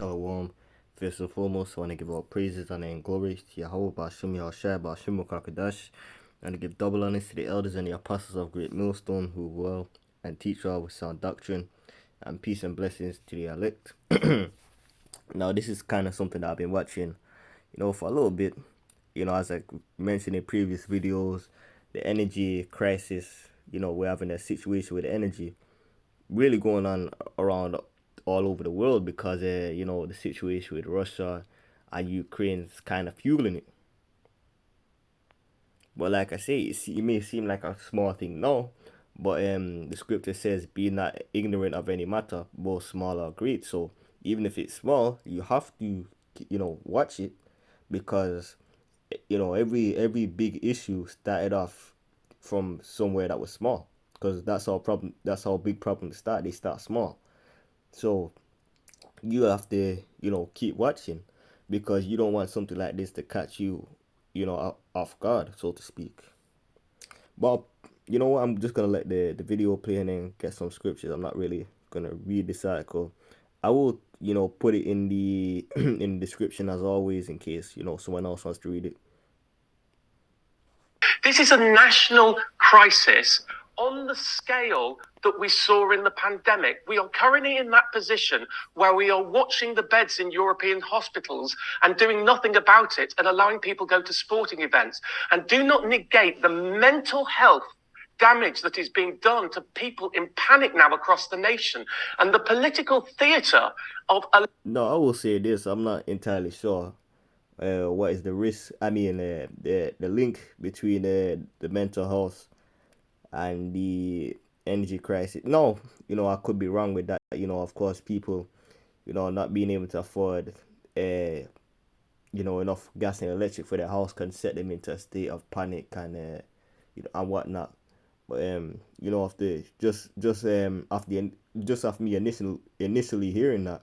Shalom. First and foremost, I want to give all praises and glory to Yahweh, Bashim Yahushua, Bashim Kakadash, and to give double honors to the elders and the apostles of Great Millstone who well and teach all with sound doctrine, and peace and blessings to the elect. Now, this is kind of something that I've been watching, for a little bit. As I mentioned in previous videos, the energy crisis, we're having a situation with energy really going on around all over the world because the situation with Russia and Ukraine is kind of fueling it. But like I say, it may seem like a small thing now, but the scripture says, "Be not ignorant of any matter, both small or great." So even if it's small, you have to watch it because every big issue started off from somewhere that was small, because that's how big problems start. They start small. So you have to keep watching, because you don't want something like this to catch you off guard, so to speak. But you know what, I'm just gonna let the video play and then get some scriptures. I'm not really gonna read this article. I will put it in the in the description as always, in case someone else wants to read it. This is a national crisis on the scale that we saw in the pandemic. We are currently in that position where we are watching the beds in European hospitals and doing nothing about it and allowing people go to sporting events. And do not negate the mental health damage that is being done to people in panic now across the nation, and the political theatre of... No, I will say this, I'm not entirely sure what is the risk, the link between the mental health and the energy crisis. No, I could be wrong with that. Of course, people, not being able to afford, enough gas and electric for their house can set them into a state of panic and, and whatnot. But after after me initially hearing that,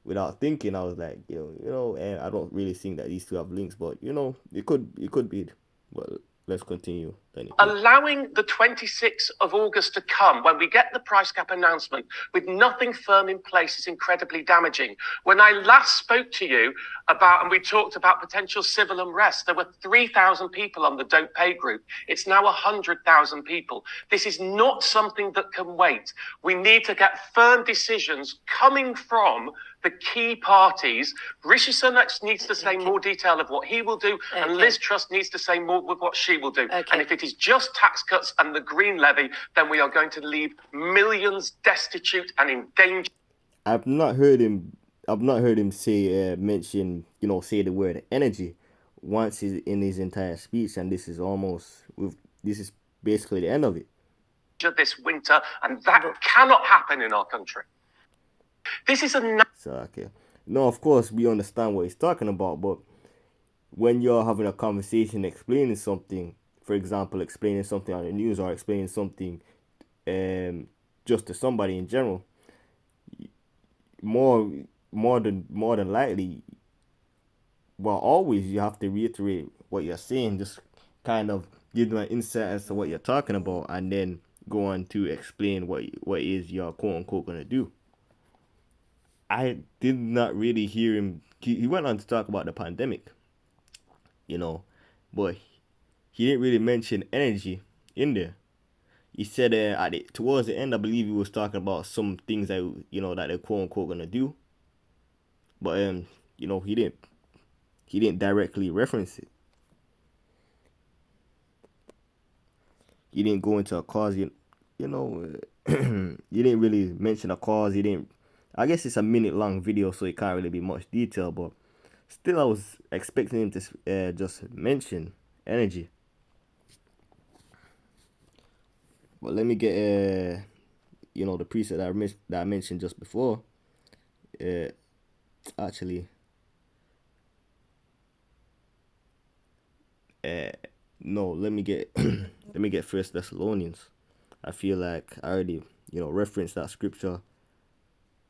without thinking, I was like, I don't really think that these two have links, but it could be. But let's continue. Allowing the 26th of August to come, when we get the price cap announcement with nothing firm in place, is incredibly damaging. When I last spoke to you about, and we talked about potential civil unrest, there were 3,000 people on the Don't Pay group. It's now 100,000 people. This is not something that can wait. We need to get firm decisions coming from the key parties. Rishi Sunak needs to say more detail of what he will do, and Liz Truss needs to say more with what she will do. And if it is just tax cuts and the green levy, then we are going to leave millions destitute and in danger. I've not heard him say say the word energy once in his entire speech, and this is basically the end of it. This winter, and that cannot happen in our country. This is okay. No, of course we understand what he's talking about, but when you're having a conversation explaining something, for example, explaining something on the news or explaining something just to somebody in general, more than likely, well, always you have to reiterate what you're saying, just kind of give them an insight as to what you're talking about, and then go on to explain what is you're quote unquote gonna do. I did not really hear him. He went on to talk about the pandemic, but he didn't really mention energy in there. He said towards the end, I believe he was talking about some things that that they're quote unquote gonna do, but he didn't directly reference it. He didn't go into a cause. You didn't really mention a cause. He didn't. I guess it's a minute long video, so it can't really be much detail, but still, I was expecting him to just mention energy. But let me get the preset that I mentioned just before. Actually, no. Let me get let me get First Thessalonians. I feel like I already referenced that scripture,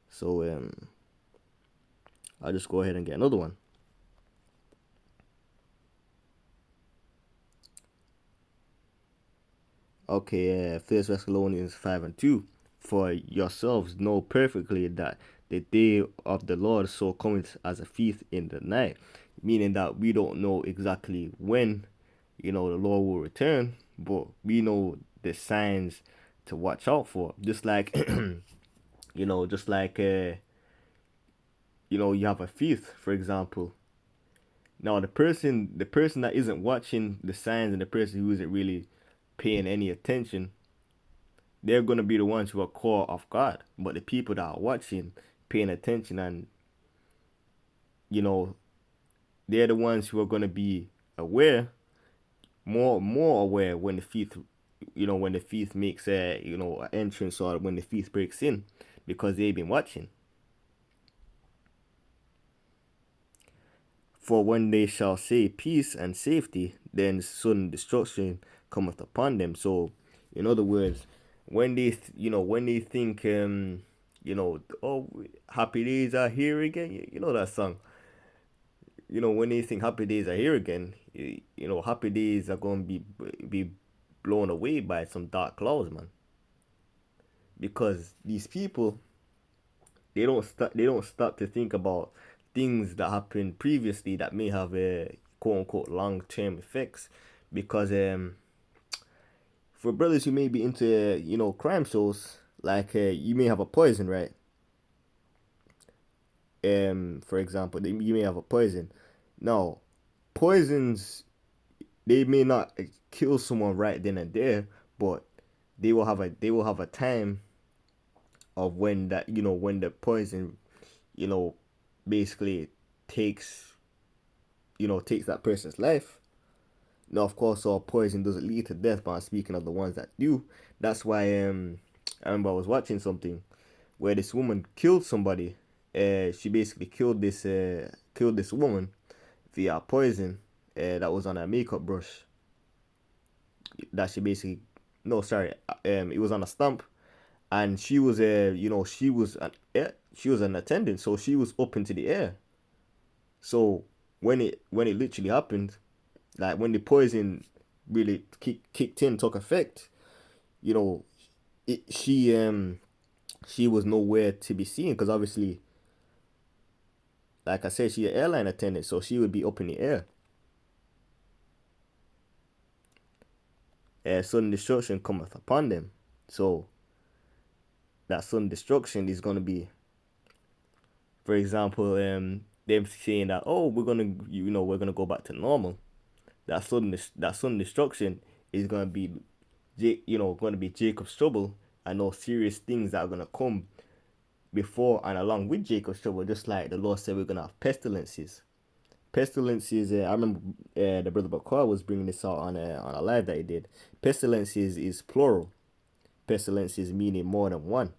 so I'll just go ahead and get another one. Okay, First Thessalonians 5:2. For yourselves know perfectly that the day of the Lord so cometh as a thief in the night, meaning that we don't know exactly when, the Lord will return, but we know the signs to watch out for. Just like, just like, you have a thief, for example. Now the person that isn't watching the signs and the person who isn't really paying any attention, they're gonna be the ones who are caught off guard. But the people that are watching, paying attention, and you know, they're the ones who are gonna be aware, more aware when the thief, when the thief makes an entrance, or when the thief breaks in, because they've been watching. For when they shall say peace and safety, then sudden destruction cometh upon them. So, in other words, when when they think, oh, happy days are here again. You know that song. When they think happy days are here again, happy days are going to be blown away by some dark clouds, man. Because these people, they don't stop to think about things that happened previously that may have a quote unquote long term effects. Because for brothers who may be into crime shows, like you may have a poison, right? For example, you may have a poison. Now, poisons, they may not kill someone right then and there, but they will have a time of when that when the poison you know basically takes takes that person's life. Now, of course, all poison doesn't lead to death, but I'm speaking of the ones that do. That's why I remember I was watching something where this woman killed somebody. She basically killed this woman via poison that was on her makeup brush. That she basically no, sorry, it was on a stump, and she was she was an attendant, so she was up into the air. So when it literally happened, like when the poison really kicked in, took effect, you know, she was nowhere to be seen, because obviously, like I said, she's an airline attendant, so she would be up in the air. Sudden destruction cometh upon them. So that sudden destruction is gonna be, for example, them saying that, oh, we're gonna go back to normal. That sudden destruction is gonna be, gonna be Jacob's trouble, and those serious things that are gonna come before and along with Jacob's trouble. Just like the Lord said, we're gonna have pestilences. Pestilences. I remember the brother Bakar was bringing this out on a live that he did. Pestilences is plural. Pestilences meaning more than one.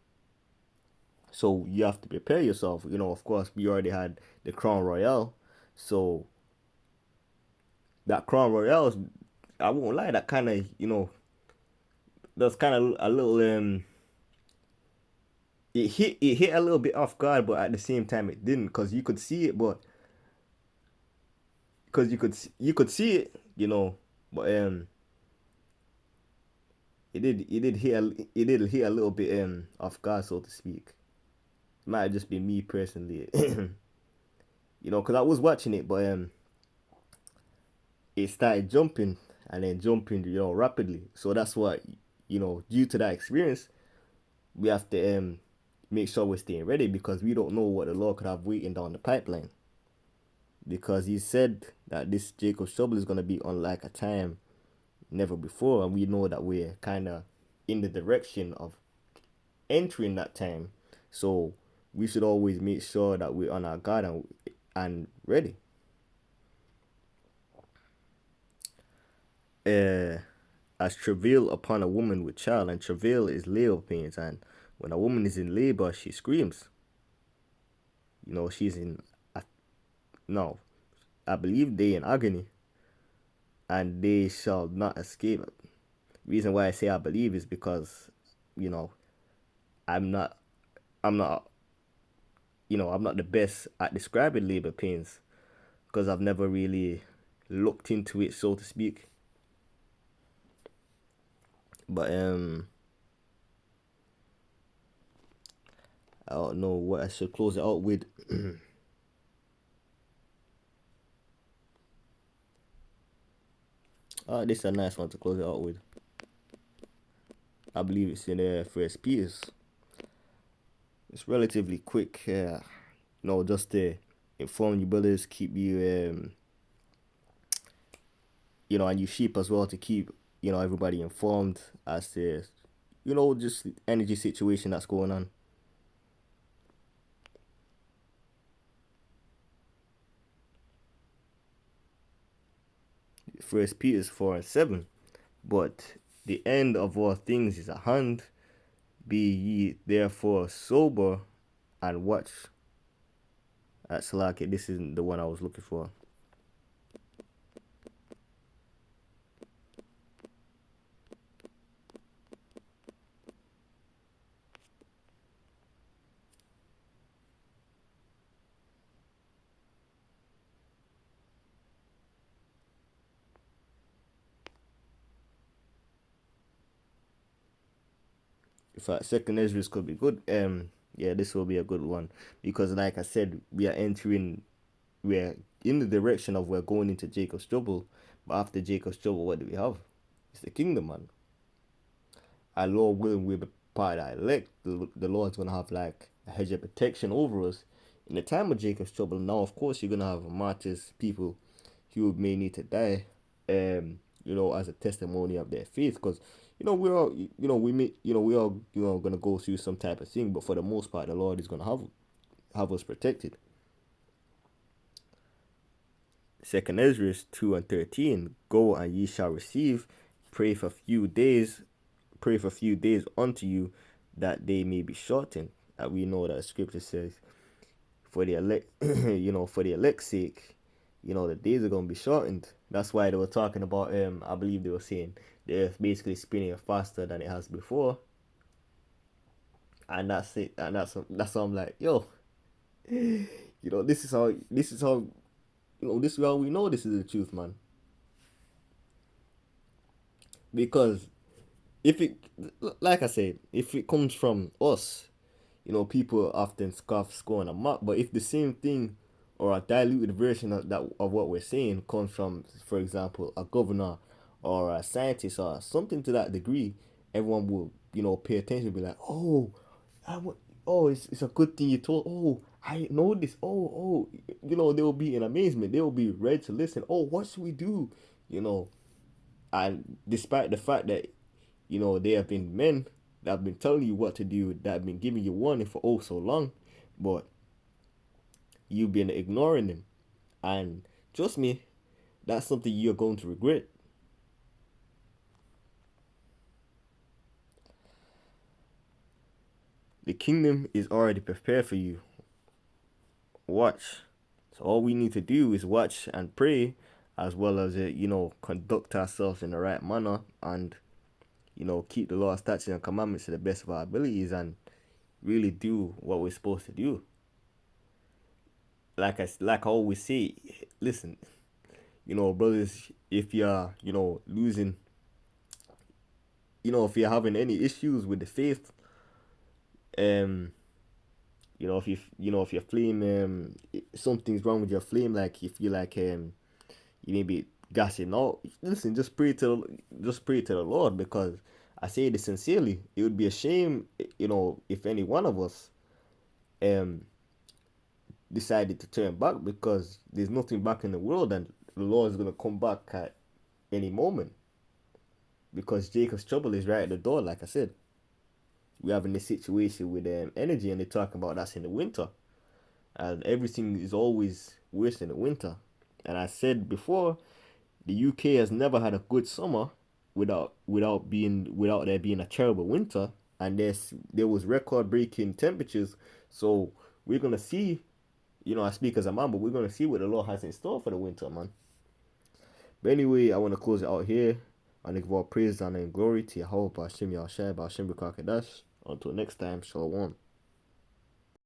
So you have to prepare yourself. Of course, we already had the Crown Royale. So that Crown Royale, I won't lie, that kind of, that's kind of a little, it hit a little bit off guard, but at the same time it didn't, because you could see it, but because you could see it, but it did hit a little bit off guard, so to speak. It might have just been me personally, because I was watching it, but it started jumping, and then jumping, rapidly. So that's what, due to that experience, we have to make sure we're staying ready, because we don't know what the Lord could have waiting down the pipeline. Because He said that this Jacob's trouble is gonna be unlike a time never before, and we know that we're kind of in the direction of entering that time. So we should always make sure that we're on our guard and ready. As travail upon a woman with child, and travail is labor pains, and when a woman is in labor, she screams. She's in no, I believe they in agony, and they shall not escape. Reason why I say I believe is because, you know, I'm not, I'm not, I'm not the best at describing labor pains, because I've never really looked into it, so to speak. But I don't know what I should close it out with. This is a nice one to close it out with. I believe it's in First Peter's. It's relatively quick. Just to inform you brothers, keep you and you sheep as well, to keep everybody informed as to just energy situation that's going on. First Peter's 4:7. But the end of all things is at hand. Be ye therefore sober and watch. At Salaki, this isn't the one I was looking for. In fact, second Ezra's could be good. Yeah, this will be a good one because, like I said, we're in the direction of we're going into Jacob's trouble. But after Jacob's trouble, what do we have? It's the kingdom, man. Our Lord willing, we'll be part of that elect. The Lord's gonna have like a hedge of protection over us in the time of Jacob's trouble. Now, of course, you're gonna have martyrs, people who may need to die, as a testimony of their faith, because we're all, we all, gonna go through some type of thing, but for the most part, the Lord is gonna have us protected. Second Ezra 2:13, go and ye shall receive, pray for few days unto you, that they may be shortened. And we know that the scripture says, for the elect, for the elect's sake, the days are gonna be shortened. That's why they were talking about, I believe they were saying the earth basically spinning faster than it has before. And that's it. And that's how I'm like, yo, this is how this is how we know this is the truth, man. Because if it, like I said, if it comes from us, people often scoff, scorn, and mock. But if the same thing or a diluted version of what we're saying comes from, for example, a governor or a scientist or something to that degree, everyone will, pay attention and be like, oh, it's a good thing you told. Oh, I know this. They will be in amazement. They will be ready to listen. Oh, what should we do? And despite the fact that they have been men that have been telling you what to do, that have been giving you warning for so long, but you've been ignoring them. And trust me, that's something you're going to regret. The kingdom is already prepared for you. Watch. So all we need to do is watch and pray, as well as conduct ourselves in the right manner, and keep the law, statutes, and commandments to the best of our abilities, and really do what we're supposed to do. Like I always say, listen, brothers, if you're losing, if you're having any issues with the faith, if your flame, something's wrong with your flame, like if you you may be gassing out, listen, just pray to the Lord, because I say this sincerely, it would be a shame, if any one of us decided to turn back, because there's nothing back in the world, and the Lord is going to come back at any moment, because Jacob's trouble is right at the door. Like I said, we're having this situation with energy, and they're talking about that's in the winter, and everything is always worse in the winter. And I said before, the UK has never had a good summer without there being a terrible winter, and there was record breaking temperatures. So we're gonna see, I speak as a man, but we're gonna see what the Lord has in store for the winter, man. But anyway, I want to close it out here. I give all praise, honor, and glory to Yahweh, Ba'ashem Yahshai, Ba'ashem B'Kakadash. Until next time, Shalom.